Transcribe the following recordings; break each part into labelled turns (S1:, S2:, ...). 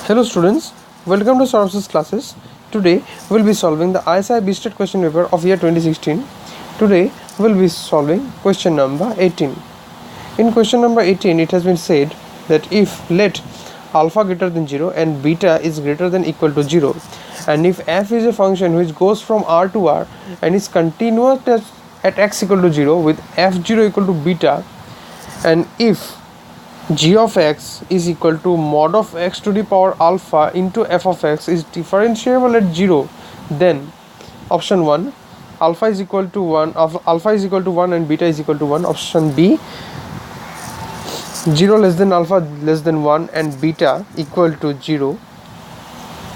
S1: Hello students, welcome to Saurabh's classes. Today we will be solving the ISI Bstat question paper of year 2016. Today we will be solving question number 18. In question number 18 it has been said that if let alpha greater than 0 and beta is greater than equal to 0 and if f is a function which goes from r to r and is continuous at x equal to 0 with f0 equal to beta, and if g of x is equal to mod of x to the power alpha into f of x is differentiable at 0, then option 1 alpha is equal to 1 and beta is equal to 1. Option B 0 less than alpha less than 1 and beta equal to 0.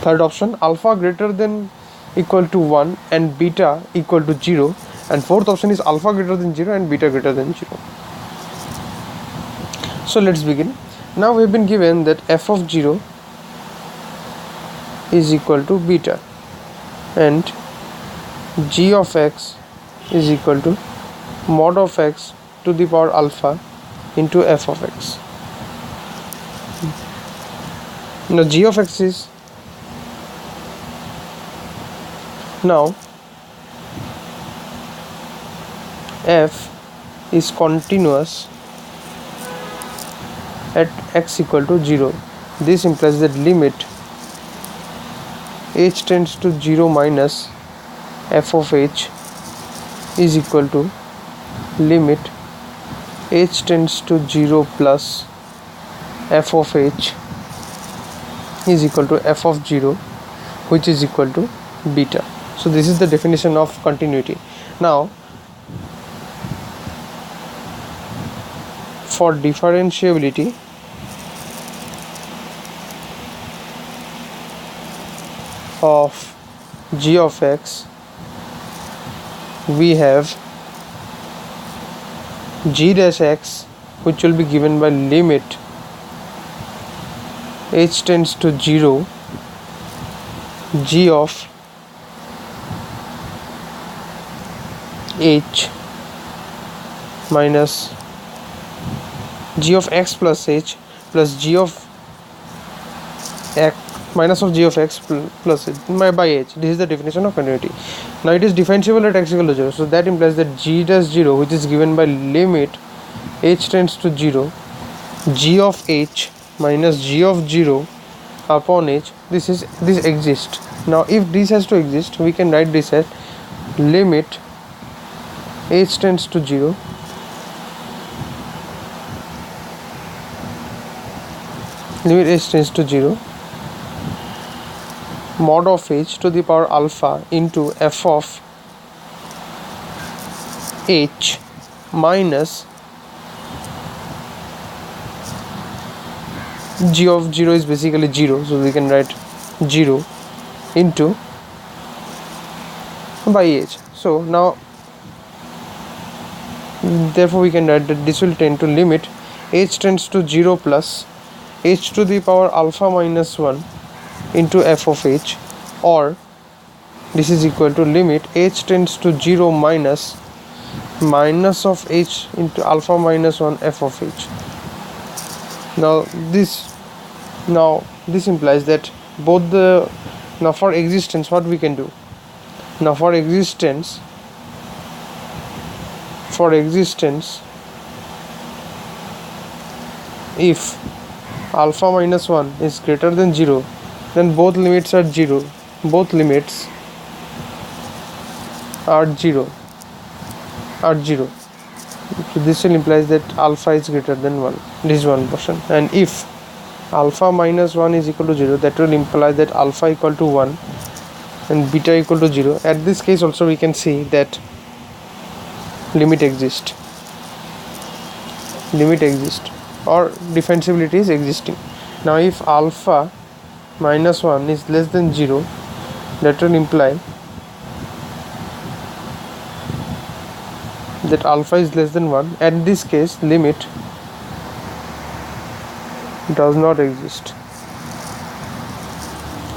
S1: Third option alpha greater than equal to 1 and beta equal to 0, and fourth option is alpha greater than 0 and beta greater than 0. So let's begin. Now we have been given that f of 0 is equal to beta and g of x is equal to mod of x to the power alpha into f of x. Now g of x is f is continuous at x equal to 0. This implies that limit h tends to 0 minus f of h is equal to limit h tends to 0 plus f of h is equal to f of 0, which is equal to beta. So this is the definition of continuity. Now for differentiability, of g of x, we have g dash x, which will be given by limit h tends to 0 g of h minus g of x plus h plus g of x minus of g of x plus h by h. This is the definition of continuity. Now it is differentiable at x equal to 0, so that implies that g dash 0, which is given by limit h tends to 0 g of h minus g of 0 upon h, this exists. Now if this has to exist, we can write this as limit h tends to 0 mod of h to the power alpha into f of h minus g of 0 is basically 0, so we can write 0 into by h. So now therefore we can write that this will tend to limit h tends to 0 plus h to the power alpha minus 1 into f of h, or this is equal to limit h tends to 0 minus of h into alpha minus 1 f of h. Now this implies that both the for existence, what we can do now for existence if alpha minus 1 is greater than 0, then both limits are 0. Both limits are 0. So this will implies that alpha is greater than 1. This is one portion. And if alpha minus 1 is equal to 0, that will imply that alpha equal to 1 and beta equal to 0. At this case also we can see that limit exists or differentiability is existing. Now if alpha minus 1 is less than 0, that will imply that alpha is less than 1. At this case limit does not exist.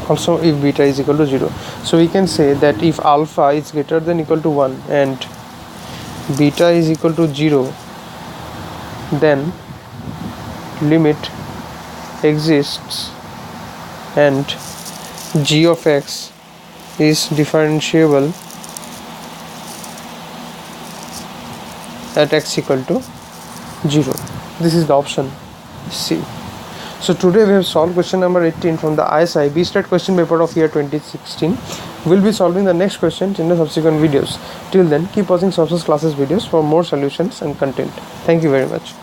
S1: Also if beta is equal to 0. So we can say that if alpha is greater than equal to 1 and beta is equal to 0, then limit exists and g of x is differentiable at x equal to 0. This is the option C. So today we have solved question number 18 from the ISI Bstat question paper of year 2016. We'll be solving the next questions in the subsequent videos. Till then, keep watching Sources Classes videos for more solutions and content. Thank you very much.